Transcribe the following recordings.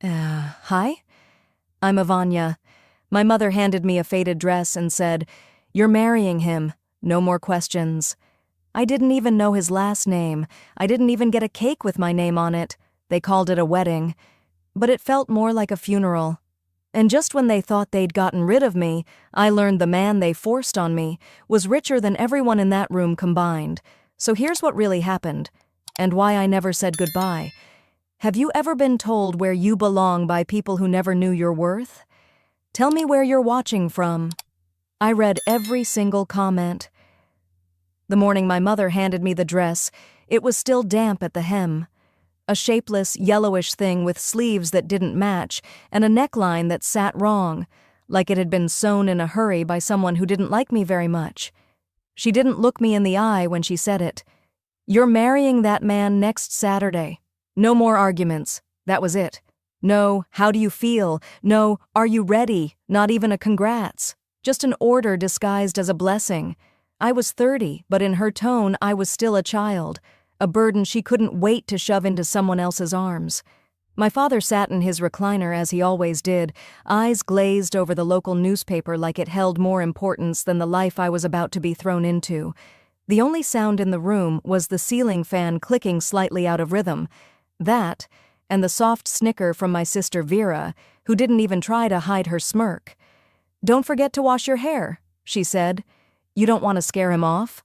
Hi? I'm Ivania. My mother handed me a faded dress and said, "You're marrying him. No more questions." I didn't even know his last name. I didn't even get a cake with my name on it. They called it a wedding. But it felt more like a funeral. And just when they thought they'd gotten rid of me, I learned the man they forced on me was richer than everyone in that room combined. So here's what really happened, and why I never said goodbye. Have you ever been told where you belong by people who never knew your worth? Tell me where you're watching from. I read every single comment. The morning my mother handed me the dress, it was still damp at the hem. A shapeless, yellowish thing with sleeves that didn't match and a neckline that sat wrong, like it had been sewn in a hurry by someone who didn't like me very much. She didn't look me in the eye when she said it. "You're marrying that man next Saturday. No more arguments." That was it. No, "How do you feel?" No, "Are you ready?" Not even a congrats. Just an order disguised as a blessing. I was 30, but in her tone I was still a child, a burden she couldn't wait to shove into someone else's arms. My father sat in his recliner as he always did, eyes glazed over the local newspaper like it held more importance than the life I was about to be thrown into. The only sound in the room was the ceiling fan clicking slightly out of rhythm. That, and the soft snicker from my sister Vera, who didn't even try to hide her smirk. "Don't forget to wash your hair," she said. "You don't want to scare him off?"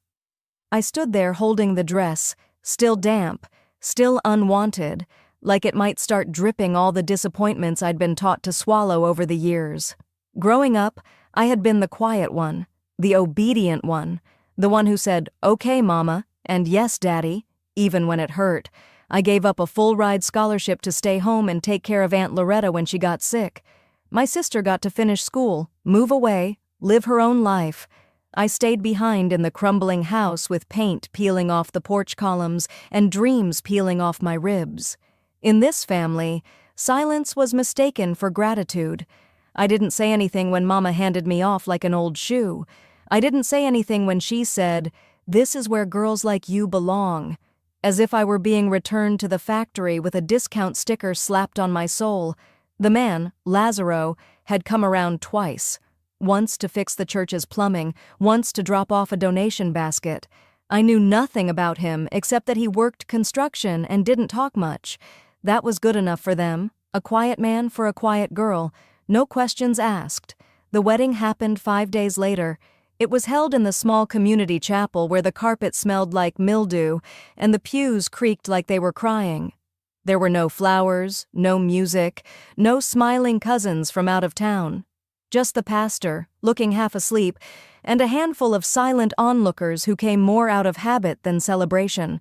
I stood there holding the dress, still damp, still unwanted, like it might start dripping all the disappointments I'd been taught to swallow over the years. Growing up, I had been the quiet one, the obedient one, the one who said, "Okay, Mama," and "Yes, Daddy," even when it hurt. I gave up a full-ride scholarship to stay home and take care of Aunt Loretta when she got sick. My sister got to finish school, move away, live her own life. I stayed behind in the crumbling house with paint peeling off the porch columns and dreams peeling off my ribs. In this family, silence was mistaken for gratitude. I didn't say anything when Mama handed me off like an old shoe. I didn't say anything when she said, "This is where girls like you belong," as if I were being returned to the factory with a discount sticker slapped on my soul. The man, Lazaro, had come around twice. Once to fix the church's plumbing, once to drop off a donation basket. I knew nothing about him except that he worked construction and didn't talk much. That was good enough for them. A quiet man for a quiet girl. No questions asked. The wedding happened 5 days later. It was held in the small community chapel where the carpet smelled like mildew and the pews creaked like they were crying. There were no flowers, no music, no smiling cousins from out of town. Just the pastor, looking half asleep, and a handful of silent onlookers who came more out of habit than celebration.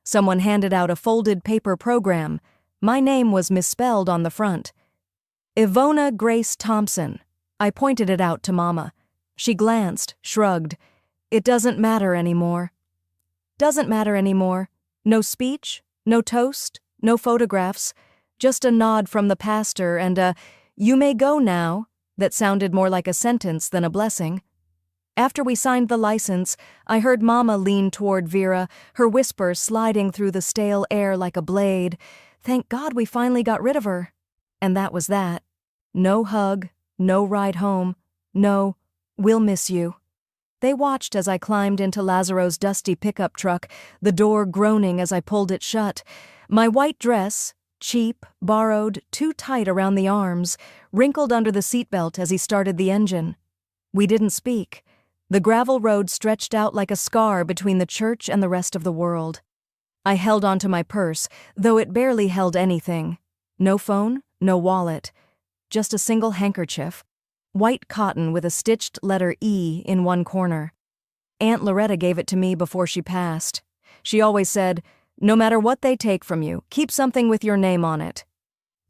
Someone handed out a folded paper program. My name was misspelled on the front. Ivona Grace Thompson. I pointed it out to Mama. She glanced, shrugged. "It doesn't matter anymore." Doesn't matter anymore. No speech, no toast, no photographs, just a nod from the pastor and a "You may go now," that sounded more like a sentence than a blessing. After we signed the license, I heard Mama lean toward Vera, her whisper sliding through the stale air like a blade. Thank God we finally got rid of her. And that was that. No hug, no ride home, no, "We'll miss you." They watched as I climbed into Lazaro's dusty pickup truck, the door groaning as I pulled it shut. My white dress, cheap, borrowed, too tight around the arms, wrinkled under the seatbelt as he started the engine. We didn't speak. The gravel road stretched out like a scar between the church and the rest of the world. I held onto my purse, though it barely held anything. No phone, no wallet. Just a single handkerchief. White cotton with a stitched letter E in one corner. Aunt Loretta gave it to me before she passed. She always said, "No matter what they take from you, keep something with your name on it."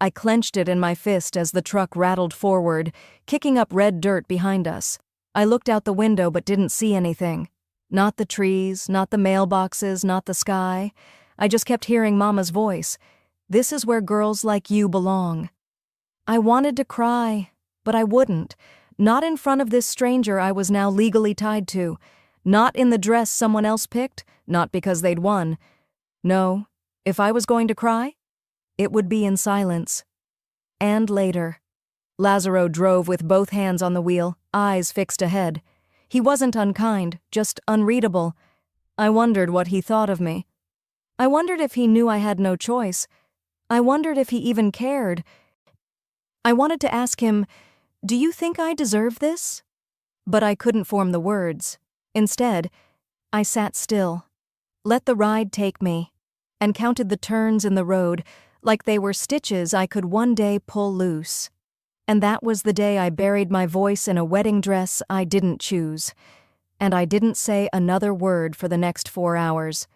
I clenched it in my fist as the truck rattled forward, kicking up red dirt behind us. I looked out the window but didn't see anything. Not the trees, not the mailboxes, not the sky. I just kept hearing Mama's voice. "This is where girls like you belong." I wanted to cry, but I wouldn't. Not in front of this stranger I was now legally tied to. Not in the dress someone else picked, not because they'd won. No, if I was going to cry, it would be in silence. and later. Lazaro drove with both hands on the wheel, eyes fixed ahead. He wasn't unkind, just unreadable. I wondered what he thought of me. I wondered if he knew I had no choice. I wondered if he even cared. I wanted to ask him, "Do you think I deserve this?" But I couldn't form the words. Instead, I sat still, let the ride take me, and counted the turns in the road like they were stitches I could one day pull loose. And that was the day I buried my voice in a wedding dress I didn't choose. And I didn't say another word for the next 4 hours.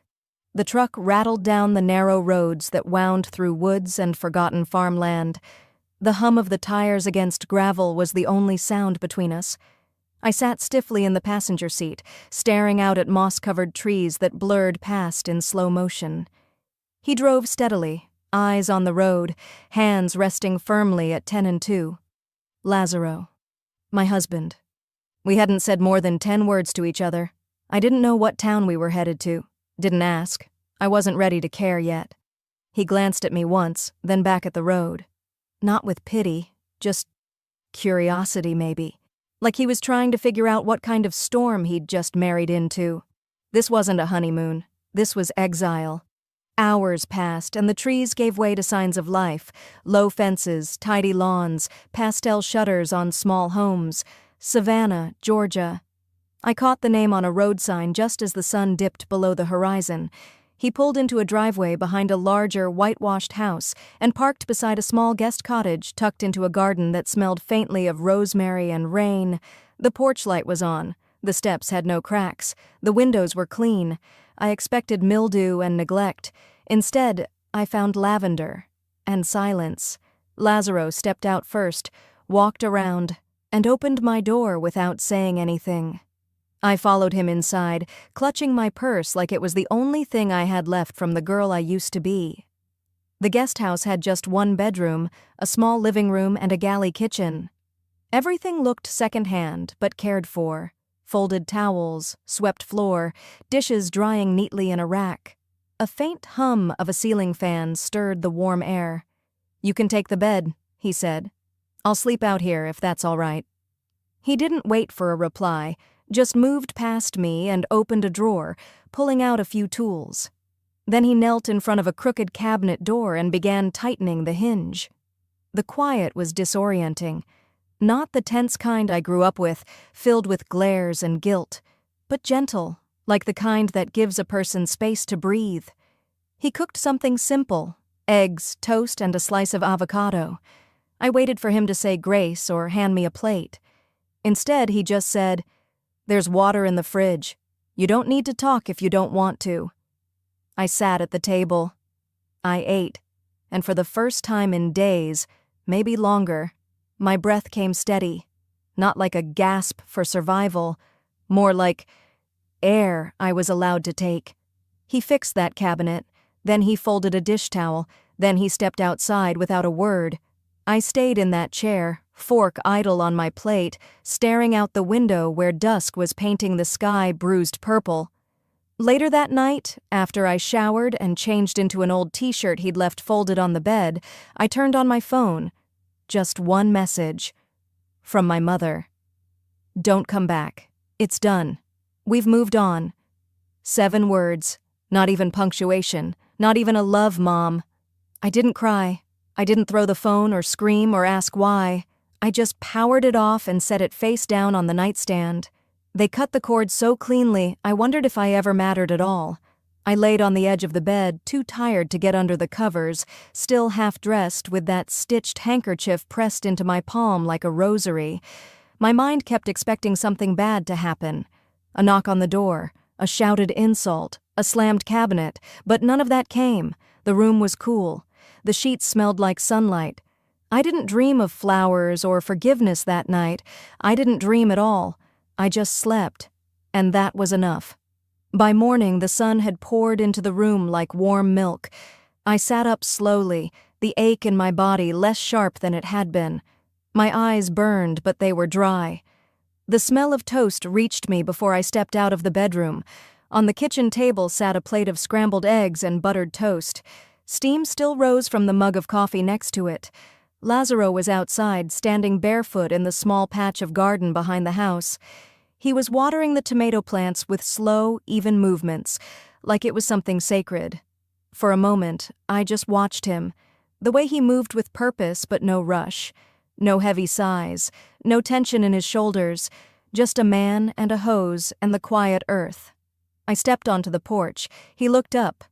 The truck rattled down the narrow roads that wound through woods and forgotten farmland. The hum of the tires against gravel was the only sound between us. I sat stiffly in the passenger seat, staring out at moss-covered trees that blurred past in slow motion. He drove steadily, eyes on the road, hands resting firmly at 10 and 2. Lazaro. My husband. We hadn't said more than 10 words to each other. I didn't know what town we were headed to. Didn't ask. I wasn't ready to care yet. He glanced at me once, then back at the road. Not with pity, just curiosity maybe. Like he was trying to figure out what kind of storm he'd just married into. This wasn't a honeymoon. This was exile. Hours passed, and the trees gave way to signs of life. Low fences, tidy lawns, pastel shutters on small homes. Savannah, Georgia. I caught the name on a road sign just as the sun dipped below the horizon. He pulled into a driveway behind a larger, whitewashed house and parked beside a small guest cottage tucked into a garden that smelled faintly of rosemary and rain. The porch light was on. The steps had no cracks. The windows were clean. I expected mildew and neglect. Instead, I found lavender and silence. Lazaro stepped out first, walked around, and opened my door without saying anything. I followed him inside, clutching my purse like it was the only thing I had left from the girl I used to be. The guest house had just one bedroom, a small living room, and a galley kitchen. Everything looked second-hand, but cared for. Folded towels, swept floor, dishes drying neatly in a rack. A faint hum of a ceiling fan stirred the warm air. "You can take the bed," he said. "I'll sleep out here if that's all right." He didn't wait for a reply, just moved past me and opened a drawer, pulling out a few tools. Then he knelt in front of a crooked cabinet door and began tightening the hinge. The quiet was disorienting. Not the tense kind I grew up with, filled with glares and guilt, but gentle, like the kind that gives a person space to breathe. He cooked something simple, eggs, toast, and a slice of avocado. I waited for him to say grace or hand me a plate. Instead, he just said, "There's water in the fridge. You don't need to talk if you don't want to." I sat at the table. I ate, and for the first time in days, maybe longer, my breath came steady, not like a gasp for survival, more like air I was allowed to take. He fixed that cabinet, then he folded a dish towel, then he stepped outside without a word. I stayed in that chair, fork idle on my plate, staring out the window where dusk was painting the sky bruised purple. Later that night, after I showered and changed into an old t-shirt he'd left folded on the bed, I turned on my phone. Just one message. From my mother. "Don't come back. It's done. We've moved on." 7 words. Not even punctuation. Not even a love, Mom. I didn't cry. I didn't throw the phone or scream or ask why. I just powered it off and set it face down on the nightstand. They cut the cord so cleanly, I wondered if I ever mattered at all. I laid on the edge of the bed, too tired to get under the covers, still half-dressed with that stitched handkerchief pressed into my palm like a rosary. My mind kept expecting something bad to happen. A knock on the door, a shouted insult, a slammed cabinet, but none of that came. The room was cool. The sheets smelled like sunlight. I didn't dream of flowers or forgiveness that night. I didn't dream at all. I just slept, and that was enough. By morning, the sun had poured into the room like warm milk. I sat up slowly, the ache in my body less sharp than it had been. My eyes burned, but they were dry. The smell of toast reached me before I stepped out of the bedroom. On the kitchen table sat a plate of scrambled eggs and buttered toast. Steam still rose from the mug of coffee next to it. Lazaro was outside, standing barefoot in the small patch of garden behind the house. He was watering the tomato plants with slow, even movements, like it was something sacred. For a moment, I just watched him. The way he moved with purpose but no rush. No heavy sighs, no tension in his shoulders, just a man and a hose and the quiet earth. I stepped onto the porch. He looked up.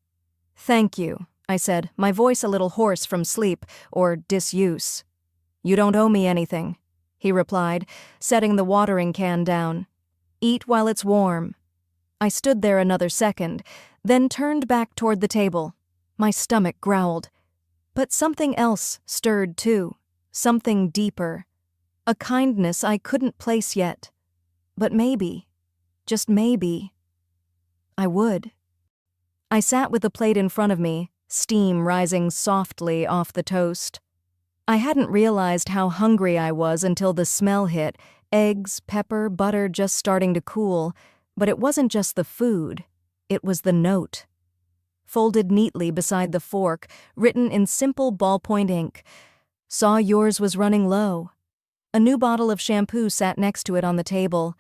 "Thank you," I said, my voice a little hoarse from sleep or disuse. "You don't owe me anything," he replied, setting the watering can down. "Eat while it's warm." I stood there another second, then turned back toward the table. My stomach growled. But something else stirred too, something deeper. A kindness I couldn't place yet. But maybe, just maybe, I would. I sat with the plate in front of me, steam rising softly off the toast. I hadn't realized how hungry I was until the smell hit, eggs, pepper, butter just starting to cool, but it wasn't just the food, it was the note. Folded neatly beside the fork, written in simple ballpoint ink, "Saw yours was running low." A new bottle of shampoo sat next to it on the table.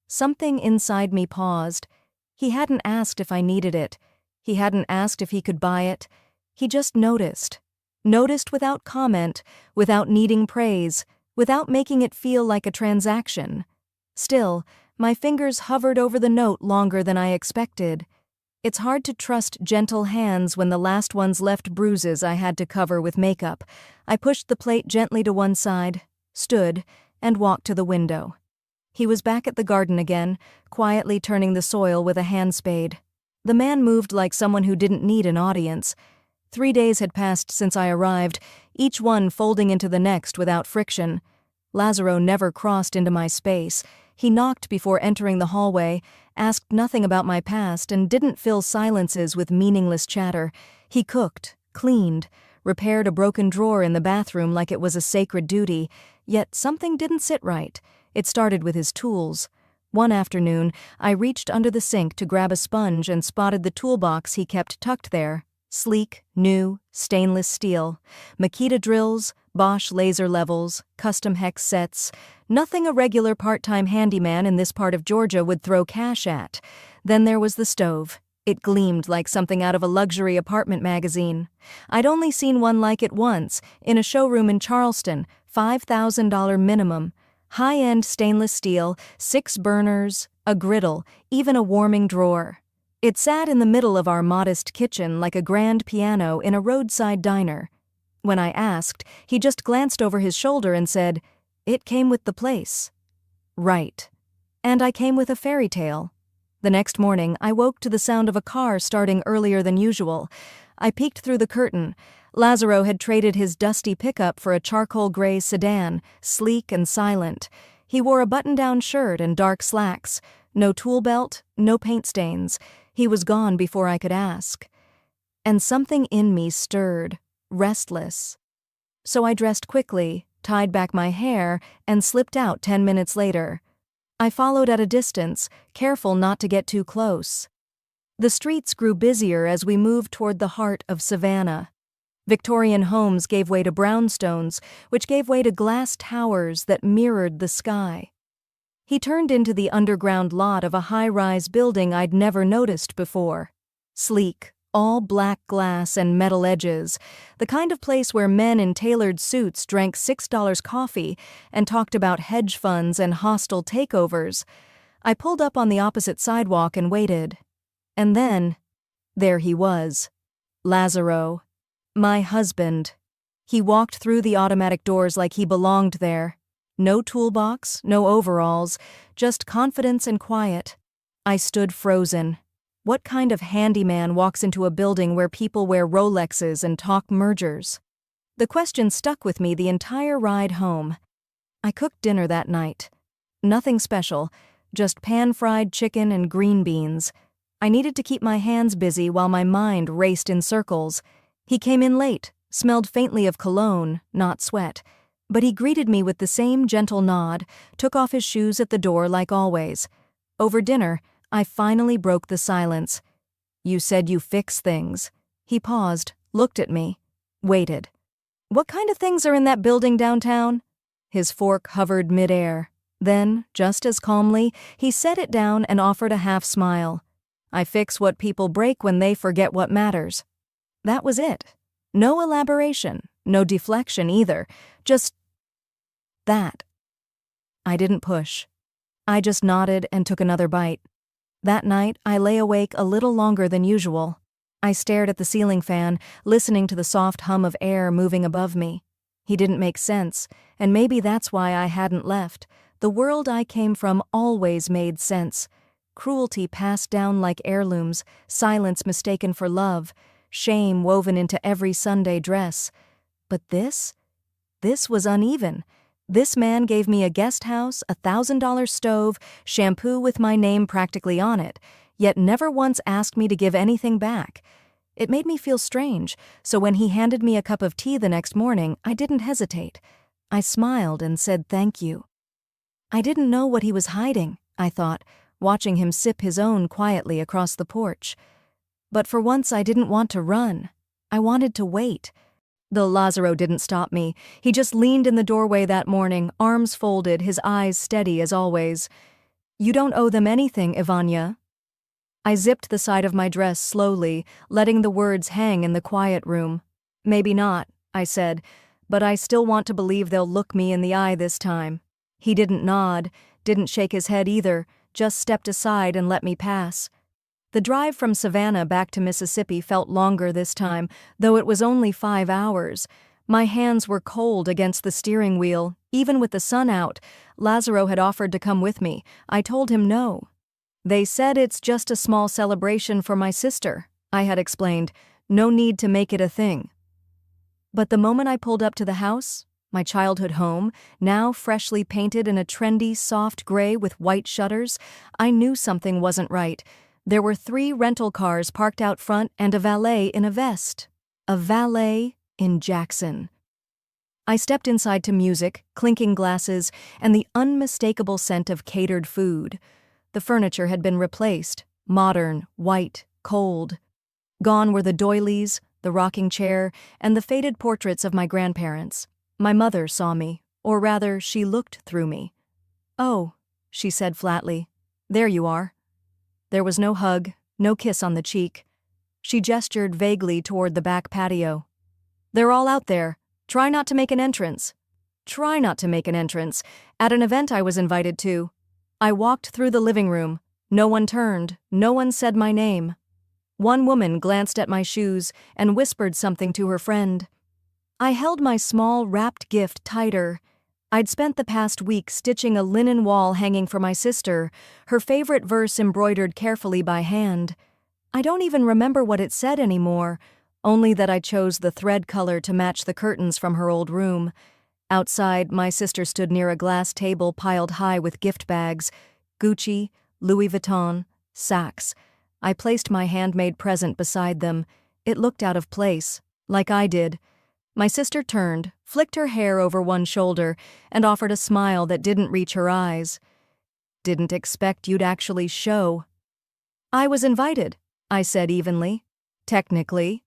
Something inside me paused. He hadn't asked if I needed it. He hadn't asked if he could buy it. He just noticed. Noticed without comment, without needing praise, without making it feel like a transaction. Still, my fingers hovered over the note longer than I expected. It's hard to trust gentle hands when the last ones left bruises I had to cover with makeup. I pushed the plate gently to one side, stood, and walked to the window. He was back at the garden again, quietly turning the soil with a hand spade. The man moved like someone who didn't need an audience. 3 days had passed since I arrived, each one folding into the next without friction. Lazaro never crossed into my space. He knocked before entering the hallway, asked nothing about my past, and didn't fill silences with meaningless chatter. He cooked, cleaned, repaired a broken drawer in the bathroom like it was a sacred duty, yet something didn't sit right. It started with his tools. One afternoon, I reached under the sink to grab a sponge and spotted the toolbox he kept tucked there. Sleek, new, stainless steel. Makita drills, Bosch laser levels, custom hex sets. Nothing a regular part-time handyman in this part of Georgia would throw cash at. Then there was the stove. It gleamed like something out of a luxury apartment magazine. I'd only seen one like it once, in a showroom in Charleston, $5,000 minimum. High-end stainless steel, 6 burners, a griddle, even a warming drawer. It sat in the middle of our modest kitchen like a grand piano in a roadside diner. When I asked, he just glanced over his shoulder and said, "It came with the place." Right. And I came with a fairy tale. The next morning, I woke to the sound of a car starting earlier than usual. I peeked through the curtain. Lazaro had traded his dusty pickup for a charcoal gray sedan, sleek and silent. He wore a button-down shirt and dark slacks. No tool belt, no paint stains. He was gone before I could ask. And something in me stirred, restless. So I dressed quickly, tied back my hair, and slipped out 10 minutes later. I followed at a distance, careful not to get too close. The streets grew busier as we moved toward the heart of Savannah. Victorian homes gave way to brownstones, which gave way to glass towers that mirrored the sky. He turned into the underground lot of a high-rise building I'd never noticed before. Sleek, all black glass and metal edges, the kind of place where men in tailored suits drank $6 coffee and talked about hedge funds and hostile takeovers. I pulled up on the opposite sidewalk and waited. And then, there he was. Lazaro. My husband. He walked through the automatic doors like he belonged there. No toolbox, no overalls, just confidence and quiet. I stood frozen. What kind of handyman walks into a building where people wear Rolexes and talk mergers? The question stuck with me the entire ride home. I cooked dinner that night. Nothing special, just pan-fried chicken and green beans. I needed to keep my hands busy while my mind raced in circles. He came in late, smelled faintly of cologne, not sweat. But he greeted me with the same gentle nod, took off his shoes at the door like always. Over dinner, I finally broke the silence. "You said you fix things." He paused, looked at me, waited. What kind of things are in that building downtown? His fork hovered midair. Then, just as calmly, he set it down and offered a half smile. I fix what people break when they forget what matters. That was it. No elaboration, no deflection either. Just that. I didn't push. I just nodded and took another bite. That night, I lay awake a little longer than usual. I stared at the ceiling fan, listening to the soft hum of air moving above me. He didn't make sense, and maybe that's why I hadn't left. The world I came from always made sense. Cruelty passed down like heirlooms, silence mistaken for love, shame woven into every Sunday dress. But this was uneven. This man gave me a guest house, a $1,000 stove, shampoo with my name practically on it, yet never once asked me to give anything back. It made me feel strange, so when he handed me a cup of tea the next morning, I didn't hesitate. I smiled and said thank you. I didn't know what he was hiding, I thought, watching him sip his own quietly across the porch. But for once I didn't want to run. I wanted to wait. Though Lazaro didn't stop me. He just leaned in the doorway that morning, arms folded, his eyes steady as always. "You don't owe them anything, Ivania." I zipped the side of my dress slowly, letting the words hang in the quiet room. "Maybe not," I said, "but I still want to believe they'll look me in the eye this time." He didn't nod, didn't shake his head either, just stepped aside and let me pass. The drive from Savannah back to Mississippi felt longer this time, though it was only 5 hours. My hands were cold against the steering wheel, even with the sun out. Lazaro had offered to come with me. I told him no. "They said it's just a small celebration for my sister," I had explained. "No need to make it a thing." But the moment I pulled up to the house, my childhood home, now freshly painted in a trendy, soft gray with white shutters, I knew something wasn't right. There were 3 rental cars parked out front and a valet in a vest. A valet in Jackson. I stepped inside to music, clinking glasses, and the unmistakable scent of catered food. The furniture had been replaced, modern, white, cold. Gone were the doilies, the rocking chair, and the faded portraits of my grandparents. My mother saw me, or rather, she looked through me. "Oh," she said flatly, "there you are." There was no hug, no kiss on the cheek. She gestured vaguely toward the back patio. "They're all out there. Try not to make an entrance." Try not to make an entrance, at an event I was invited to. I walked through the living room. No one turned, no one said my name. One woman glanced at my shoes and whispered something to her friend. I held my small, wrapped gift tighter. I'd spent the past week stitching a linen wall hanging for my sister, her favorite verse embroidered carefully by hand. I don't even remember what it said anymore, only that I chose the thread color to match the curtains from her old room. Outside, my sister stood near a glass table piled high with gift bags, Gucci, Louis Vuitton, Saks. I placed my handmade present beside them. It looked out of place, like I did. My sister turned, flicked her hair over one shoulder, and offered a smile that didn't reach her eyes. "Didn't expect you'd actually show." "I was invited," I said evenly. "Technically."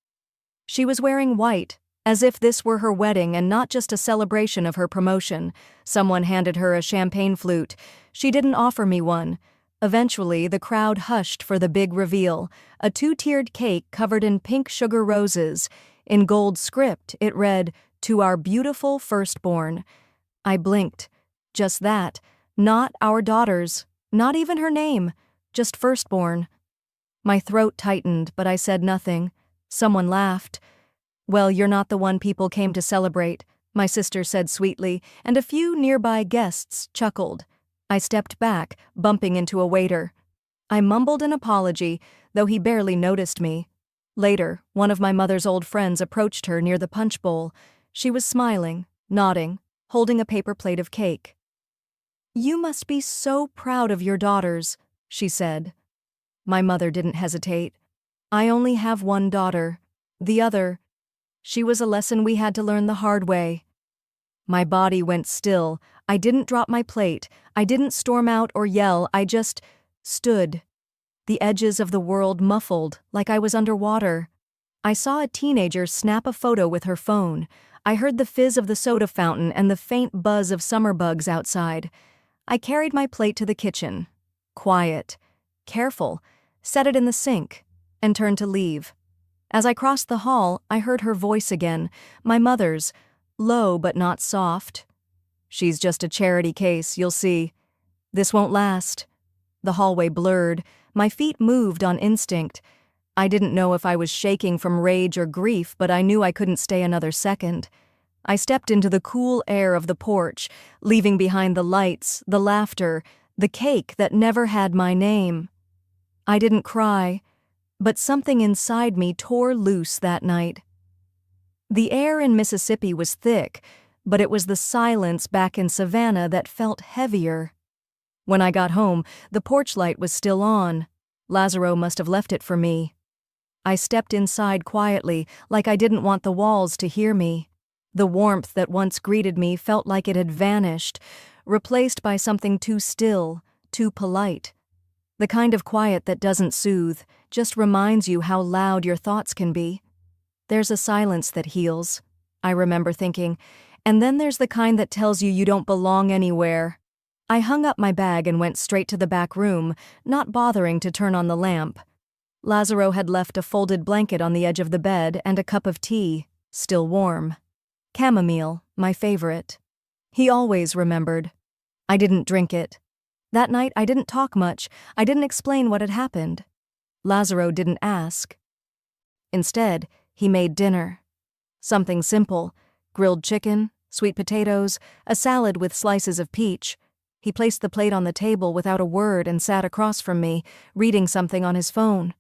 She was wearing white, as if this were her wedding and not just a celebration of her promotion. Someone handed her a champagne flute. She didn't offer me one. Eventually, the crowd hushed for the big reveal, a 2-tiered cake covered in pink sugar roses. In gold script, it read, "To our beautiful firstborn." I blinked. Just that. Not our daughters. Not even her name. Just firstborn. My throat tightened, but I said nothing. Someone laughed. "Well, you're not the one people came to celebrate," my sister said sweetly, and a few nearby guests chuckled. I stepped back, bumping into a waiter. I mumbled an apology, though he barely noticed me. Later, one of my mother's old friends approached her near the punch bowl. She was smiling, nodding, holding a paper plate of cake. "You must be so proud of your daughters," she said. My mother didn't hesitate. "I only have one daughter. The other, she was a lesson we had to learn the hard way." My body went still. I didn't drop my plate. I didn't storm out or yell. I just stood. The edges of the world muffled, like I was underwater. I saw a teenager snap a photo with her phone. I heard the fizz of the soda fountain and the faint buzz of summer bugs outside. I carried my plate to the kitchen. Quiet. Careful. Set it in the sink. And turned to leave. As I crossed the hall, I heard her voice again, my mother's, low but not soft. "She's just a charity case, you'll see. This won't last." The hallway blurred. My feet moved on instinct. I didn't know if I was shaking from rage or grief, but I knew I couldn't stay another second. I stepped into the cool air of the porch, leaving behind the lights, the laughter, the cake that never had my name. I didn't cry, but something inside me tore loose that night. The air in Mississippi was thick, but it was the silence back in Savannah that felt heavier. When I got home, the porch light was still on. Lazaro must have left it for me. I stepped inside quietly, like I didn't want the walls to hear me. The warmth that once greeted me felt like it had vanished, replaced by something too still, too polite. The kind of quiet that doesn't soothe, just reminds you how loud your thoughts can be. There's a silence that heals, I remember thinking, and then there's the kind that tells you don't belong anywhere. I hung up my bag and went straight to the back room, not bothering to turn on the lamp. Lazaro had left a folded blanket on the edge of the bed and a cup of tea, still warm. Chamomile, my favorite. He always remembered. I didn't drink it. That night I didn't talk much. I didn't explain what had happened. Lazaro didn't ask. Instead, he made dinner. Something simple: grilled chicken, sweet potatoes, a salad with slices of peach. He placed the plate on the table without a word and sat across from me, reading something on his phone.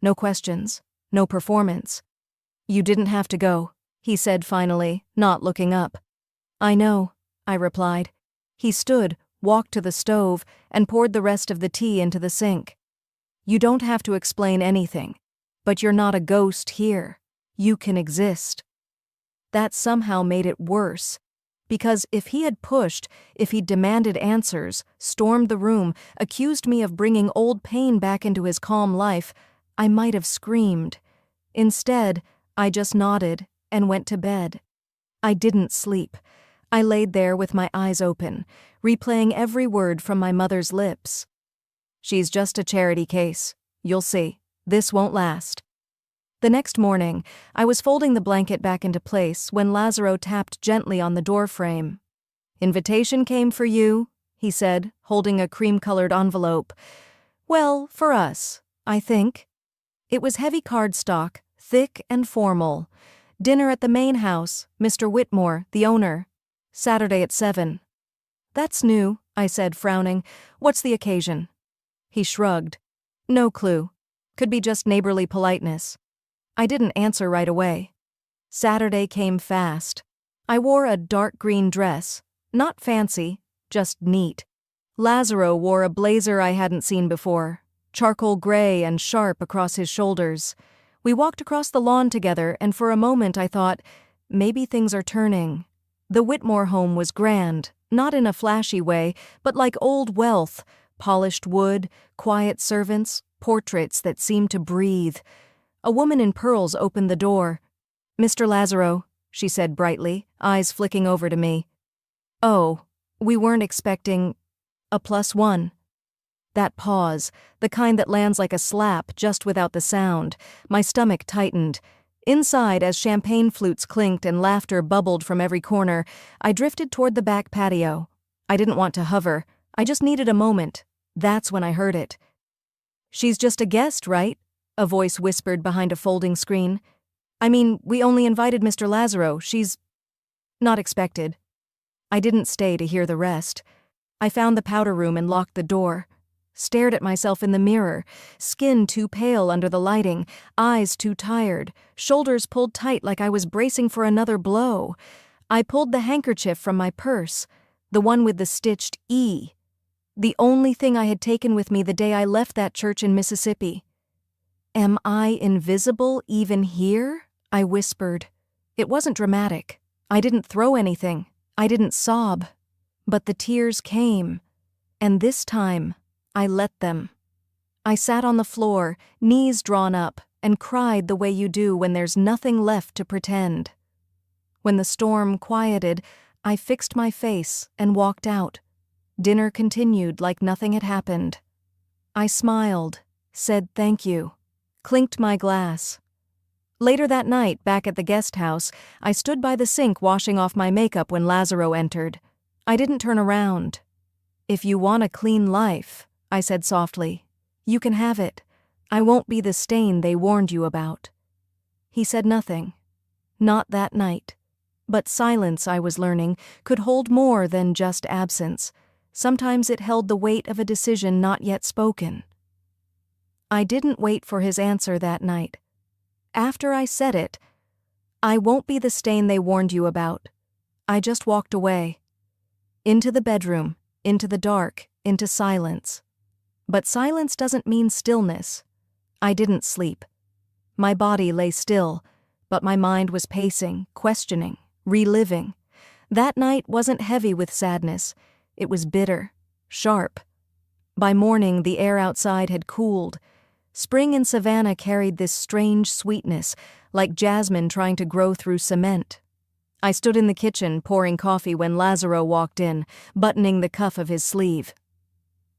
No questions, no performance. "You didn't have to go," he said finally, not looking up. "I know," I replied. He stood, walked to the stove, and poured the rest of the tea into the sink. "You don't have to explain anything, but you're not a ghost here. You can exist." That somehow made it worse. Because if he had pushed, if he'd demanded answers, stormed the room, accused me of bringing old pain back into his calm life, I might have screamed. Instead, I just nodded and went to bed. I didn't sleep. I laid there with my eyes open, replaying every word from my mother's lips. "She's just a charity case. You'll see. This won't last." The next morning, I was folding the blanket back into place when Lazaro tapped gently on the doorframe. "Invitation came for you," he said, holding a cream-colored envelope. "Well, for us, I think." It was heavy cardstock, thick and formal. "Dinner at the main house, Mr. Whitmore, the owner. Saturday at 7. "That's new," I said, frowning. "What's the occasion?" He shrugged. "No clue. Could be just neighborly politeness." I didn't answer right away. Saturday came fast. I wore a dark green dress, not fancy, just neat. Lazaro wore a blazer I hadn't seen before, charcoal gray and sharp across his shoulders. We walked across the lawn together, and for a moment I thought, maybe things are turning. The Whitmore home was grand, not in a flashy way, but like old wealth, polished wood, quiet servants, portraits that seemed to breathe. A woman in pearls opened the door. "Mr. Lazaro," she said brightly, eyes flicking over to me. "Oh, we weren't expecting a +1. That pause, the kind that lands like a slap just without the sound, my stomach tightened. Inside, as champagne flutes clinked and laughter bubbled from every corner, I drifted toward the back patio. I didn't want to hover. I just needed a moment. That's when I heard it. "She's just a guest, right?" a voice whispered behind a folding screen. "I mean, we only invited Mr. Lazaro. She's not expected." I didn't stay to hear the rest. I found the powder room and locked the door. Stared at myself in the mirror, skin too pale under the lighting, eyes too tired, shoulders pulled tight like I was bracing for another blow. I pulled the handkerchief from my purse, the one with the stitched E. The only thing I had taken with me the day I left that church in Mississippi. "Am I invisible even here?" I whispered. It wasn't dramatic. I didn't throw anything. I didn't sob. But the tears came. And this time, I let them. I sat on the floor, knees drawn up, and cried the way you do when there's nothing left to pretend. When the storm quieted, I fixed my face and walked out. Dinner continued like nothing had happened. I smiled, said thank you, clinked my glass. Later that night, back at the guest house, I stood by the sink washing off my makeup when Lazaro entered. I didn't turn around. "If you want a clean life," I said softly, "you can have it. I won't be the stain they warned you about." He said nothing. Not that night. But silence, I was learning, could hold more than just absence. Sometimes it held the weight of a decision not yet spoken. I didn't wait for his answer that night. After I said it, "I won't be the stain they warned you about," I just walked away. Into the bedroom, into the dark, into silence. But silence doesn't mean stillness. I didn't sleep. My body lay still, but my mind was pacing, questioning, reliving. That night wasn't heavy with sadness. It was bitter, sharp. By morning, the air outside had cooled. Spring in Savannah carried this strange sweetness, like jasmine trying to grow through cement. I stood in the kitchen pouring coffee when Lazaro walked in, buttoning the cuff of his sleeve.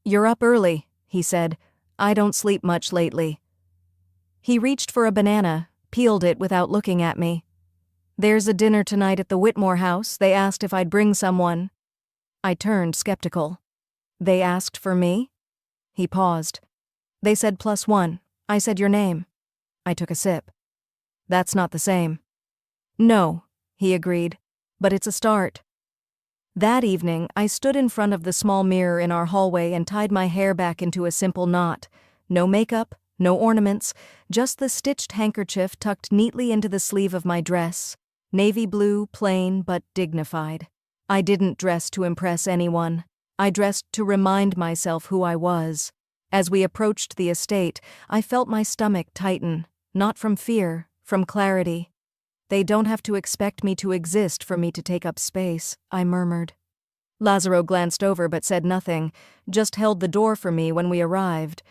"You're up early," he said. "I don't sleep much lately." He reached for a banana, peeled it without looking at me. "There's a dinner tonight at the Whitmore house. They asked if I'd bring someone." I turned skeptical. "They asked for me?" He paused. "They said +1. I said your name." I took a sip. "That's not the same." "No," he agreed, "but it's a start." That evening, I stood in front of the small mirror in our hallway and tied my hair back into a simple knot. No makeup, no ornaments, just the stitched handkerchief tucked neatly into the sleeve of my dress. Navy blue, plain, but dignified. I didn't dress to impress anyone. I dressed to remind myself who I was. As we approached the estate, I felt my stomach tighten, not from fear, from clarity. "They don't have to expect me to exist for me to take up space," I murmured. Lazaro glanced over but said nothing, just held the door for me when we arrived.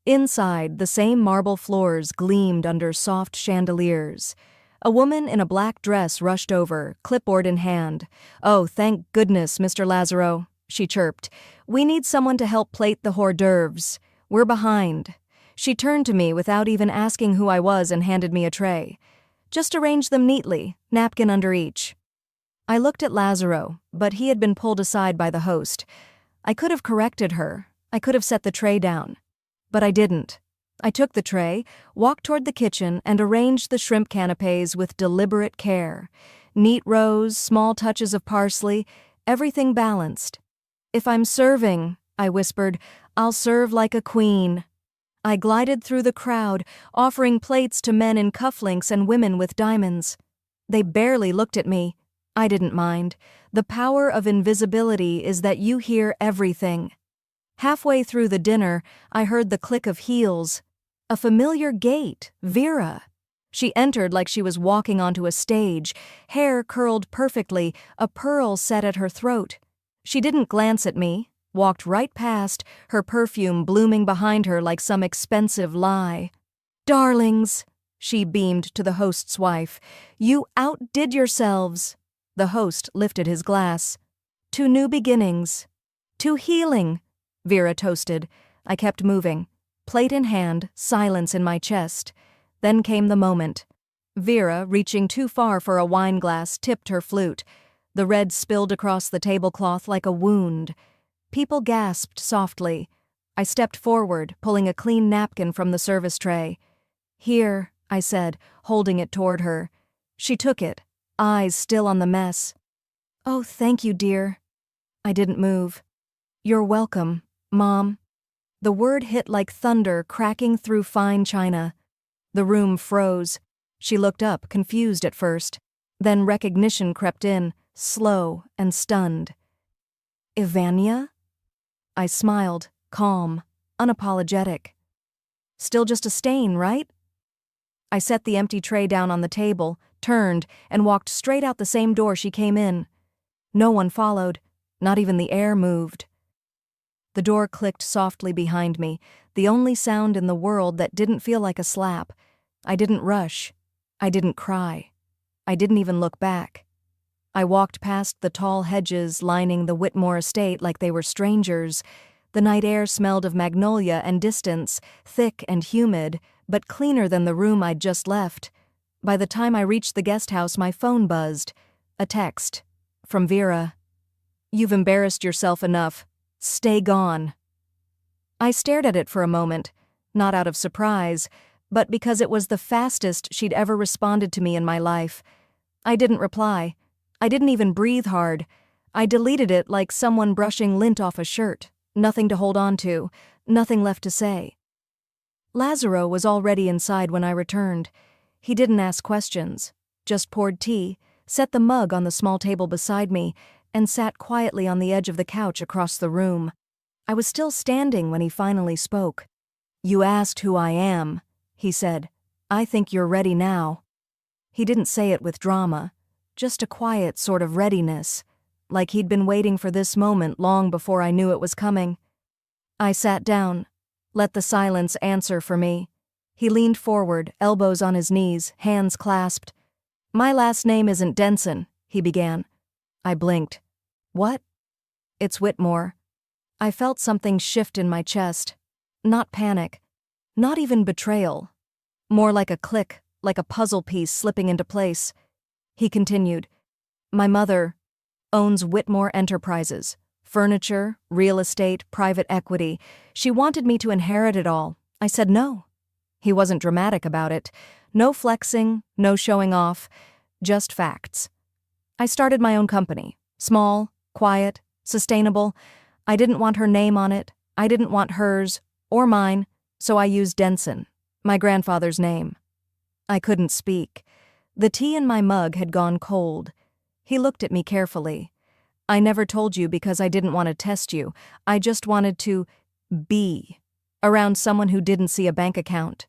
Inside, the same marble floors gleamed under soft chandeliers. A woman in a black dress rushed over, clipboard in hand. "Oh, thank goodness, Mr. Lazaro," she chirped. "We need someone to help plate the hors d'oeuvres. We're behind." She turned to me without even asking who I was and handed me a tray. "Just arrange them neatly, napkin under each." I looked at Lazaro, but he had been pulled aside by the host. I could have corrected her. I could have set the tray down. But I didn't. I took the tray, walked toward the kitchen, and arranged the shrimp canapes with deliberate care. Neat rows, small touches of parsley, everything balanced. "If I'm serving," I whispered, "I'll serve like a queen." I glided through the crowd, offering plates to men in cufflinks and women with diamonds. They barely looked at me. I didn't mind. The power of invisibility is that you hear everything. Halfway through the dinner, I heard the click of heels. A familiar gait, Vera. She entered like she was walking onto a stage, hair curled perfectly, a pearl set at her throat. She didn't glance at me, walked right past, her perfume blooming behind her like some expensive lie. "Darlings," she beamed to the host's wife, "you outdid yourselves." The host lifted his glass. "To new beginnings. To healing," Vera toasted. I kept moving. Plate in hand, silence in my chest. Then came the moment. Vera, reaching too far for a wine glass, tipped her flute. The red spilled across the tablecloth like a wound. People gasped softly. I stepped forward, pulling a clean napkin from the service tray. "Here," I said, holding it toward her. She took it, eyes still on the mess. "Oh, thank you, dear." I didn't move. "You're welcome, Mom." The word hit like thunder cracking through fine china. The room froze. She looked up, confused at first. Then recognition crept in, slow and stunned. "Ivania?" I smiled, calm, unapologetic. "Still just a stain, right?" I set the empty tray down on the table, turned, and walked straight out the same door she came in. No one followed. Not even the air moved. The door clicked softly behind me, the only sound in the world that didn't feel like a slap. I didn't rush. I didn't cry. I didn't even look back. I walked past the tall hedges lining the Whitmore estate like they were strangers. The night air smelled of magnolia and distance, thick and humid, but cleaner than the room I'd just left. By the time I reached the guest house, my phone buzzed. A text. From Vera. "You've embarrassed yourself enough. Stay gone." I stared at it for a moment, not out of surprise, but because it was the fastest she'd ever responded to me in my life. I didn't reply. I didn't even breathe hard. I deleted it like someone brushing lint off a shirt. Nothing to hold on to, nothing left to say. Lazaro was already inside when I returned. He didn't ask questions, just poured tea, set the mug on the small table beside me, and sat quietly on the edge of the couch across the room. I was still standing when he finally spoke. "You asked who I am," he said. "I think you're ready now." He didn't say it with drama, just a quiet sort of readiness, like he'd been waiting for this moment long before I knew it was coming. I sat down, let the silence answer for me. He leaned forward, elbows on his knees, hands clasped. "My last name isn't Denson," he began. I blinked. "What?" "It's Whitmore." I felt something shift in my chest. Not panic. Not even betrayal. More like a click, like a puzzle piece slipping into place. He continued. "My mother owns Whitmore Enterprises. Furniture, real estate, private equity. She wanted me to inherit it all. I said no." He wasn't dramatic about it. No flexing, no showing off. Just facts. "I started my own company. Small, quiet, sustainable. I didn't want her name on it. I didn't want hers, or mine, so I used Denson, my grandfather's name." I couldn't speak. The tea in my mug had gone cold. He looked at me carefully. "I never told you because I didn't want to test you. I just wanted to be around someone who didn't see a bank account.